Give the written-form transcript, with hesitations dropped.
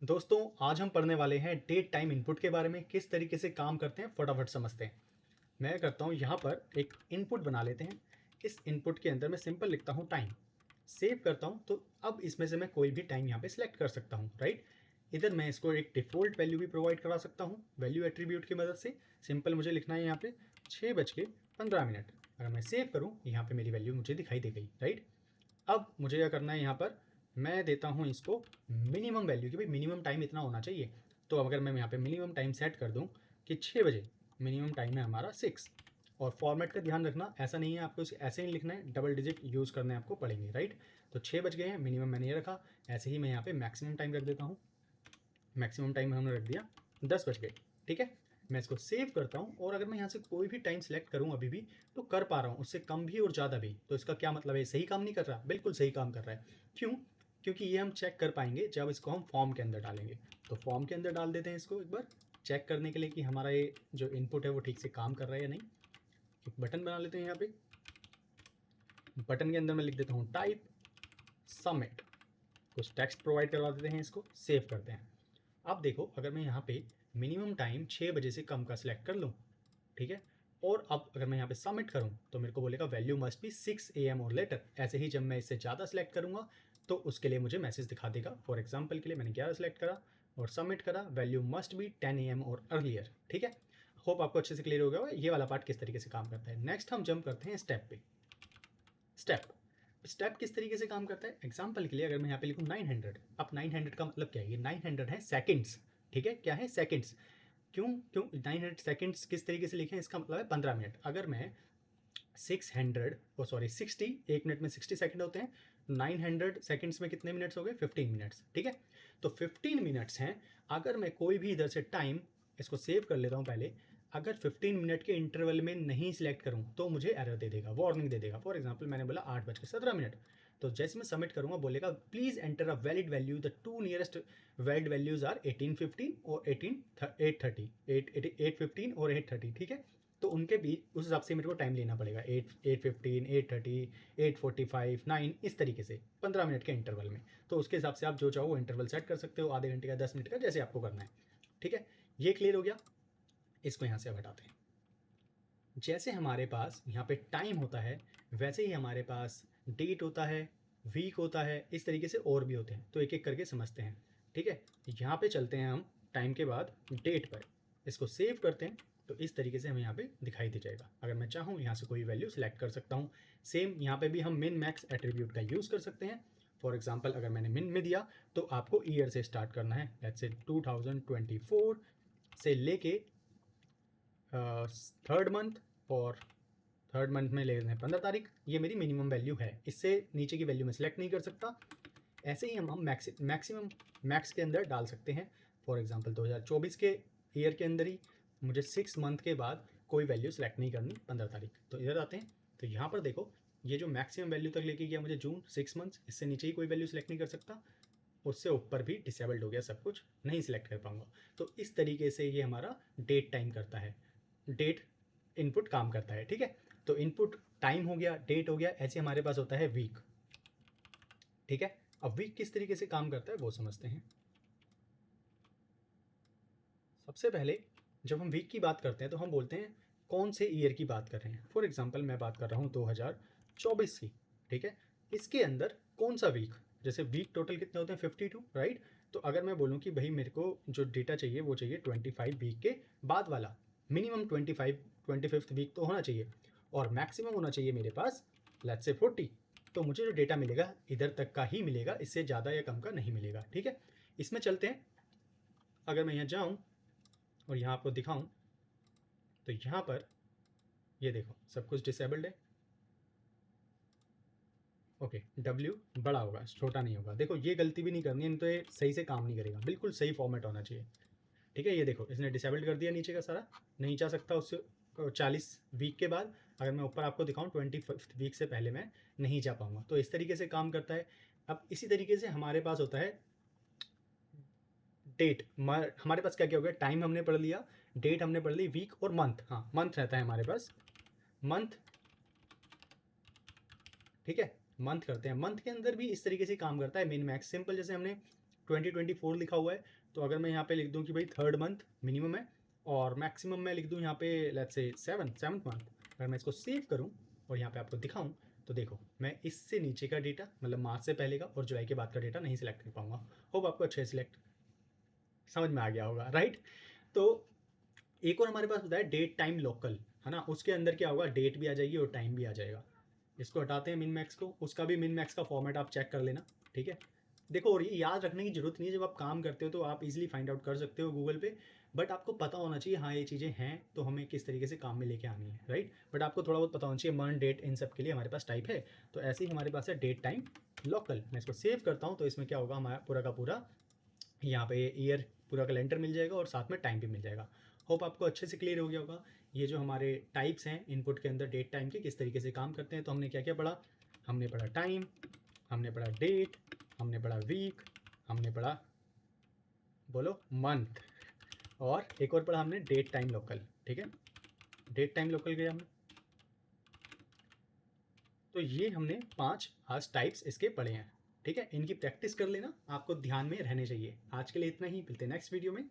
दोस्तों आज हम पढ़ने वाले हैं डेट टाइम इनपुट के बारे में। किस तरीके से काम करते हैं फटाफट समझते हैं। मैं करता हूँ यहाँ पर एक इनपुट बना लेते हैं। इस इनपुट के अंदर मैं सिंपल लिखता हूँ टाइम, सेव करता हूँ। तो अब इसमें से मैं कोई भी टाइम यहाँ पे सिलेक्ट कर सकता हूँ, राइट। इधर मैं इसको एक डिफ़ॉल्ट वैल्यू भी प्रोवाइड करा सकता हूँ वैल्यू एट्रीब्यूट की मदद से। सिंपल मुझे लिखना है यहाँ पे 6:15। अगर मैं सेव करूँ यहाँ पे मेरी वैल्यू मुझे दिखाई दे गई, राइट। अब मुझे क्या करना है, यहाँ पर मैं देता हूँ इसको मिनिमम वैल्यू की, भाई मिनिमम टाइम इतना होना चाहिए। तो अगर मैं यहाँ पे मिनिमम टाइम सेट कर दूँ कि 6 बजे, मिनिमम टाइम है हमारा 6। और फॉर्मेट का ध्यान रखना, ऐसा नहीं है आपको ऐसे ही लिखना है, डबल डिजिट यूज़ करने आपको पड़ेंगे, राइट। तो 6 बज गए हैं, मिनिमम मैंने ये रखा। ऐसे ही मैं यहाँ पे मैक्सिमम टाइम रख देता हूँ। मैक्सिमम टाइम हमने रख दिया 10 बज गए, ठीक है। मैं इसको सेव करता हूँ और अगर मैं यहाँ से कोई भी टाइम सेलेक्ट करूँ अभी भी तो कर पा रहा हूँ, उससे कम भी और ज़्यादा भी। तो इसका क्या मतलब है, सही काम नहीं कर रहा? बिल्कुल सही काम कर रहा है। क्यों? क्योंकि ये हम चेक कर पाएंगे जब इसको हम फॉर्म के अंदर डालेंगे। तो फॉर्म के अंदर डाल देते हैं इसको एक बार चेक करने के लिए कि हमारा ये जो इनपुट है वो ठीक से काम कर रहा है या नहीं। एक बटन बना लेते हैं यहाँ पे। बटन के अंदर मैं लिख देता हूँ टाइप सबमिट, कुछ टेक्स्ट प्रोवाइड करवा देते हैं, इसको सेव करते हैं। अब देखो, अगर मैं यहाँ पे मिनिमम टाइम 6 बजे से कम का सिलेक्ट कर लूँ, ठीक है, और अब अगर मैं यहाँ पे सबमिट करूँ तो मेरे को बोलेगा वैल्यू मस्ट बी 6 AM और लेटर। ऐसे ही जब मैं इससे ज़्यादा सिलेक्ट करूँगा तो उसके लिए मुझे मैसेज दिखा देगा। फॉर एग्जाम्पल के लिए मैंने 11 सेलेक्ट करा और सबमिट करा, वैल्यू मस्ट बी 10 AM और अर्लियर, ठीक है। होप आपको अच्छे से क्लियर हो गया होगा ये वाला पार्ट किस तरीके से काम करता है। नेक्स्ट हम जंप करते हैं स्टेप पे। स्टेप किस तरीके से काम करता है, एग्जाम्पल के लिए अगर मैं यहाँ पे लिखूँ 900। अब 900 का मतलब क्या है, ये 900 है सेकंड्स, ठीक है। क्या है, सेकंड्स। क्यों 900 सेकंड्स किस तरीके से लिखें, इसका मतलब है 15 मिनट। अगर मैं 60 एक मिनट में 60 सेकंड होते हैं, 900 सेकंड्स में कितने मिनट्स हो गए, 15 मिनट्स, ठीक है। तो 15 मिनट्स हैं। अगर मैं कोई भी इधर से टाइम, इसको सेव कर लेता हूँ पहले, अगर 15 मिनट के इंटरवल में नहीं सिलेक्ट करूँ तो मुझे एरर दे देगा, वार्निंग दे देगा। फॉर एग्जांपल मैंने बोला 8:17, तो जैसे मैं सबमिट करूँगा बोलेगा please enter a valid value, the two nearest valid values are 18:15 और 8:30, 8:15 और 8:30, ठीक है। तो उनके बीच उस हिसाब से मेरे को टाइम लेना पड़ेगा, 8:15, 8:30, 8:45, 9, इस तरीके से 15 मिनट के इंटरवल में। तो उसके हिसाब से आप जो चाहो वो इंटरवल सेट कर सकते हो, आधे घंटे का, 10 मिनट का, जैसे आपको करना है, ठीक है। ये क्लियर हो गया। इसको यहाँ से हटाते हैं। जैसे हमारे पास यहाँ पे टाइम होता है वैसे ही हमारे पास डेट होता है, वीक होता है, इस तरीके से और भी होते हैं। तो एक एक करके समझते हैं, ठीक है। यहाँ पे चलते हैं हम टाइम के बाद डेट पर, इसको सेव करते हैं तो इस तरीके से हमें यहाँ पे दिखाई दे जाएगा। अगर मैं चाहूँ यहाँ से कोई वैल्यू सेलेक्ट कर सकता हूँ। सेम यहाँ पे भी हम मिन मैक्स एट्रीब्यूट का यूज़ कर सकते हैं। फॉर एग्जाम्पल अगर मैंने मिन में दिया तो आपको ईयर से स्टार्ट करना है, लेट्स से 2024 से लेके थर्ड मंथ, और थर्ड मंथ में ले लेते हैं 15 तारीख। ये मेरी मिनिमम वैल्यू है, इससे नीचे की वैल्यू मैं सिलेक्ट नहीं कर सकता। ऐसे ही हम मैक्सिमम मैक्स के अंदर डाल सकते हैं। फॉर एग्जांपल 2024 के ईयर के अंदर ही मुझे 6 मंथ के बाद कोई वैल्यू सेलेक्ट नहीं करनी, 15 तारीख। तो इधर आते हैं तो यहाँ पर देखो ये जो मैक्सिमम वैल्यू तक लेके गया मुझे जून 6 मंथ्स, इससे नीचे ही कोई वैल्यू सेलेक्ट नहीं कर सकता। उससे ऊपर भी डिसेबल्ड हो गया, सब कुछ नहीं सिलेक्ट कर पाऊंगा। तो इस तरीके से ये हमारा डेट टाइम करता है, डेट इनपुट काम करता है, ठीक है। तो इनपुट टाइम हो गया, डेट हो गया। ऐसे हमारे पास होता है वीक, ठीक है। अब वीक किस तरीके से काम करता है वो समझते हैं। सबसे पहले जब हम वीक की बात करते हैं तो हम बोलते हैं कौन से ईयर की बात कर रहे हैं। फॉर एग्जांपल मैं बात कर रहा हूँ 2024 की, ठीक है। इसके अंदर कौन सा वीक, जैसे वीक टोटल कितने होते हैं 52, राइट। तो अगर मैं बोलूँ कि भाई मेरे को जो डेटा चाहिए वो चाहिए 25 वीक के बाद वाला, मिनिमम 25th वीक तो होना चाहिए और मैक्सिमम होना चाहिए मेरे पास लेट्स से 40। तो मुझे जो डेटा मिलेगा इधर तक का ही मिलेगा, इससे ज़्यादा या कम का नहीं मिलेगा, ठीक है। इसमें चलते हैं। अगर मैं यहाँ जाऊँ और यहाँ आपको दिखाऊं तो यहाँ पर ये देखो सब कुछ डिसेबल्ड है। ओके, W बड़ा होगा, छोटा नहीं होगा। देखो ये गलती भी नहीं करनी है, नहीं तो ये सही से काम नहीं करेगा। बिल्कुल सही फॉर्मेट होना चाहिए, ठीक है। ये देखो इसने डिसेबल्ड कर दिया, नीचे का सारा नहीं जा सकता उससे 40 वीक के बाद। अगर मैं ऊपर आपको दिखाऊं 25th वीक से पहले मैं नहीं जा पाऊंगा। तो इस तरीके से काम करता है। अब इसी तरीके से हमारे पास होता है डेट। हमारे पास क्या क्या हो गया, टाइम हमने पढ़ लिया, डेट हमने पढ़ ली, वीक और मंथ। हाँ, मंथ रहता है हमारे पास, मंथ, ठीक है। मंथ करते हैं। मंथ के अंदर भी इस तरीके से काम करता है मिन मैक्स, सिंपल। जैसे हमने 2024 लिखा हुआ है, तो अगर मैं यहाँ पे लिख दूँ कि भाई 3rd मंथ मिनिमम है और मैक्सिमम मैं लिख दूँ यहाँ पे लेट्स से 7th मंथ, अगर मैं इसको सेव करूँ और यहाँ पे आपको दिखाऊँ तो देखो मैं इससे नीचे का डेटा मतलब मार्च से पहले का और जुलाई के बाद का डेटा नहीं सिलेक्ट कर पाऊंगा। होप आपको अच्छे से सिलेक्ट समझ में आ गया होगा, राइट। तो एक और हमारे पास होता है डेट टाइम लोकल, है ना, उसके अंदर क्या होगा, डेट भी आ जाएगी और टाइम भी आ जाएगा। इसको हटाते हैं मिन मैक्स को, उसका भी मिन मैक्स का फॉर्मेट आप चेक कर लेना, ठीक है। देखो और ये याद रखने की जरूरत नहीं है, जब आप काम करते हो तो आप इजीली फाइंड आउट कर सकते हो गूगल पे, बट आपको पता होना चाहिए हाँ ये चीज़ें हैं तो हमें किस तरीके से काम में लेके आनी है, राइट। बट आपको थोड़ा बहुत पता होना चाहिए मंथ डेट इन सब के लिए हमारे पास टाइप है। तो ऐसे ही हमारे पास है डेट टाइम लोकल। मैं इसको सेव करता हूँ तो इसमें क्या होगा, हमारा पूरा का पूरा यहाँ पे ईयर पूरा कैलेंडर मिल जाएगा और साथ में टाइम भी मिल जाएगा। होप आपको अच्छे से क्लियर हो गया होगा ये जो हमारे टाइप्स हैं इनपुट के अंदर डेट टाइम के किस तरीके से काम करते हैं। तो हमने क्या क्या पढ़ा, हमने पढ़ा टाइम, हमने पढ़ा डेट, हमने पढ़ा वीक, हमने पढ़ा बोलो मंथ, और एक और पढ़ा हमने डेट टाइम लोकल, ठीक है। डेट टाइम लोकल गया हमने, तो ये हमने 5 आज टाइप्स इसके पढ़े हैं, ठीक है। इनकी प्रैक्टिस कर लेना, आपको ध्यान में रहने चाहिए। आज के लिए इतना ही, मिलते हैं नेक्स्ट वीडियो में।